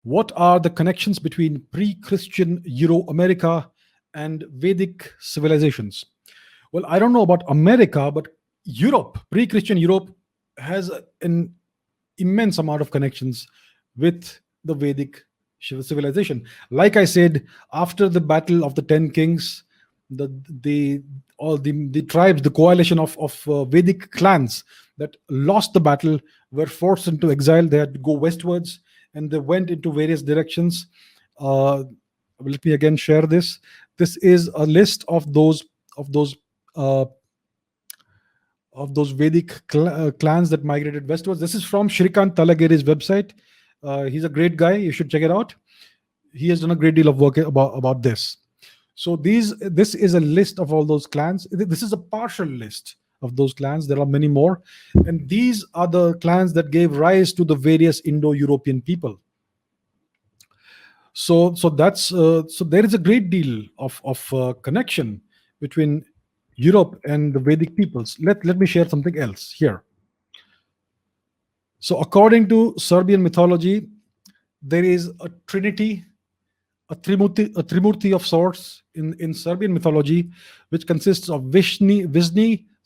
What are the connections between pre-Christian Euro-America and Vedic civilizations? Well, I don't know about America, but Europe, pre-Christian Europe, has an immense amount of connections with the Vedic civilization. Like I said, after the battle of the Ten Kings, the all the tribes, the coalition of Vedic clans that lost the battle were forced into exile. They had to go westwards, and they went into various directions. Uh, Let me again share this. This is a list of those uh, Vedic clans that migrated westwards. This is from Shrikant Talageri's website. He's a great guy. You should check it out. He has done a great deal of work about this. So this is a list of all those clans. This is a partial list of those clans. There are many more, and these are the clans that gave rise to the various Indo-European people. So there is a great deal of connection between Europe and the Vedic peoples. Let me share something else here. So according to Serbian mythology, there is a trinity, a trimurti of sorts in Serbian mythology, which consists of Vishnu,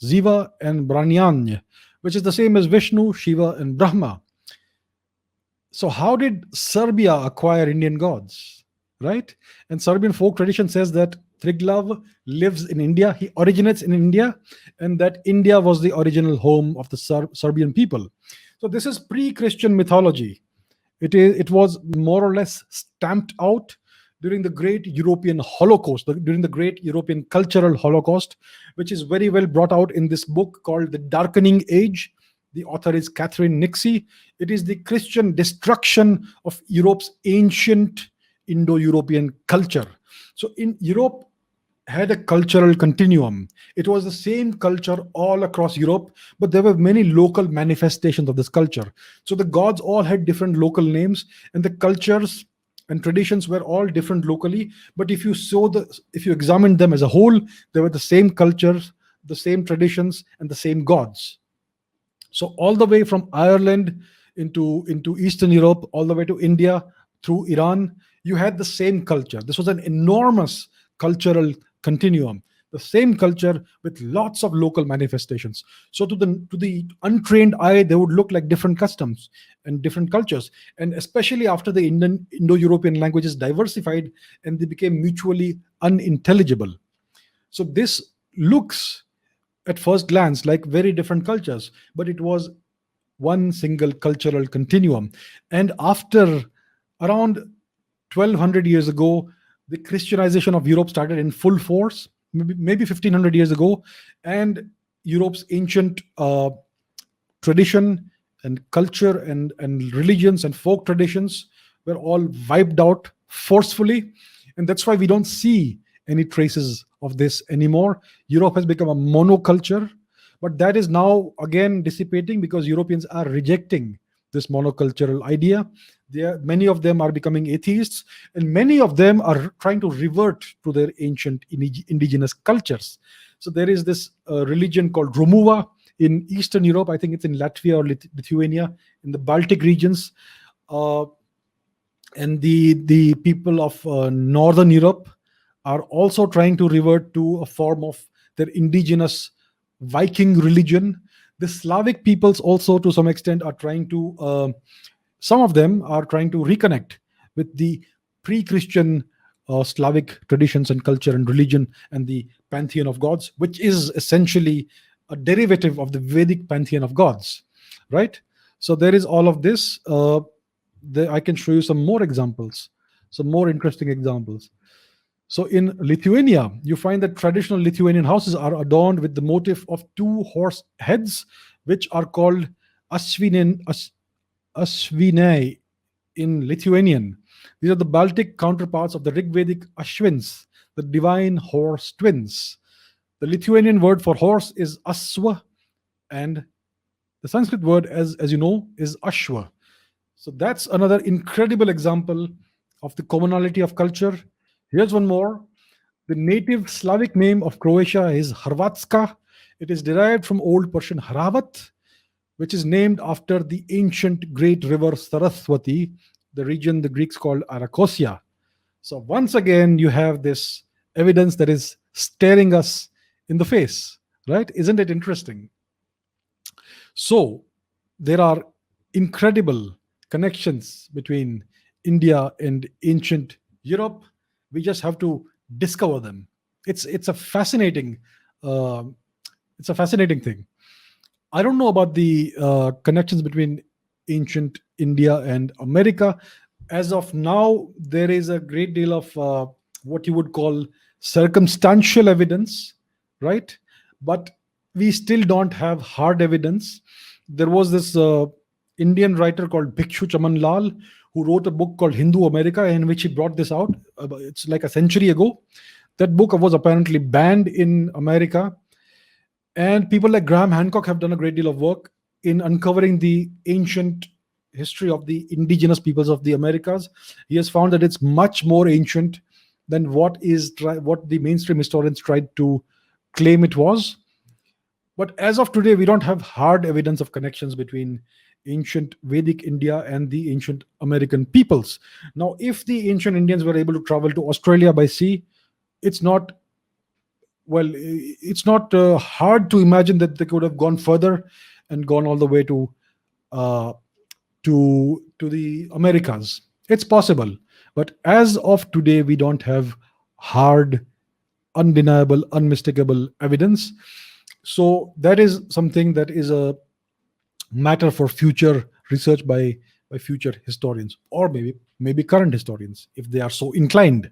Ziva, and Branyan, which is the same as Vishnu, Shiva, and Brahma. So how did Serbia acquire Indian gods, right? And Serbian folk tradition says that Triglav lives in India. He originates in India, and that India was the original home of the Serbian people. So this is pre-Christian mythology. It was more or less stamped out during the Great European Holocaust, during the Great European Cultural Holocaust, which is very well brought out in this book called The Darkening Age. The author is Catherine Nixie. It is the Christian destruction of Europe's ancient Indo-European culture. So in Europe had a cultural continuum. It was the same culture all across Europe, but there were many local manifestations of this culture. So the gods all had different local names, and the cultures and traditions were all different locally. But if you examined them as a whole, they were the same cultures, the same traditions, and the same gods. So all the way from Ireland into Eastern Europe, all the way to India through Iran, you had the same culture. This was an enormous cultural continuum, the same culture with lots of local manifestations. So to the untrained eye, they would look like different customs and different cultures. And especially after the Indo-European languages diversified and they became mutually unintelligible. So this looks at first glance like very different cultures, but it was one single cultural continuum. And after around 1200 years ago, the Christianization of Europe started in full force, maybe 1500 years ago, and Europe's ancient tradition and culture and religions and folk traditions were all wiped out forcefully. And that's why we don't see any traces of this anymore. Europe has become a monoculture, but that is now again dissipating because Europeans are rejecting this monocultural idea. Many of them are becoming atheists, and many of them are trying to revert to their ancient indigenous cultures. So there is this religion called Romuva in Eastern Europe. I think it's in Latvia or Lithuania, in the Baltic regions. And the people of Northern Europe are also trying to revert to a form of their indigenous Viking religion. The Slavic peoples also, to some extent, are trying to, some of them are trying to reconnect with the pre-Christian Slavic traditions and culture and religion and the pantheon of gods, which is essentially a derivative of the Vedic pantheon of gods, right? So there is all of this. I can show you some more examples, some more interesting examples. So in Lithuania, you find that traditional Lithuanian houses are adorned with the motif of two horse heads, which are called Asvinai in Lithuanian. These are the Baltic counterparts of the Rigvedic Ashwins, the divine horse twins. The Lithuanian word for horse is Aswa, and the Sanskrit word, as you know, is Ashwa. So that's another incredible example of the commonality of culture. Here's one more. The native Slavic name of Croatia is Hrvatska. It is derived from Old Persian Hravat, which is named after the ancient great river Saraswati, the region the Greeks called Arachosia. So once again, you have this evidence that is staring us in the face, right? Isn't it interesting? So there are incredible connections between India and ancient Europe. We just have to discover them. It's a fascinating uh, it's a fascinating thing. I don't know about the connections between ancient India and America. As of now, there is a great deal of what you would call circumstantial evidence, right? But we still don't have hard evidence. There was this Indian writer called Bhikshu Chaman Lal who wrote a book called Hindu America, in which he brought this out. It's like a century ago. That book was apparently banned in America, and people like Graham Hancock have done a great deal of work in uncovering the ancient history of the indigenous peoples of the Americas. He has found that it's much more ancient than what the mainstream historians tried to claim it was. But as of today, we don't have hard evidence of connections between ancient Vedic India and the ancient American peoples. Now, if the ancient Indians were able to travel to Australia by sea, it's not it's not hard to imagine that they could have gone further and gone all the way uh, to the Americas. It's possible, but as of today, we don't have hard, undeniable, unmistakable evidence. So that is something that is a matter for future research by future historians, or maybe current historians if they are so inclined.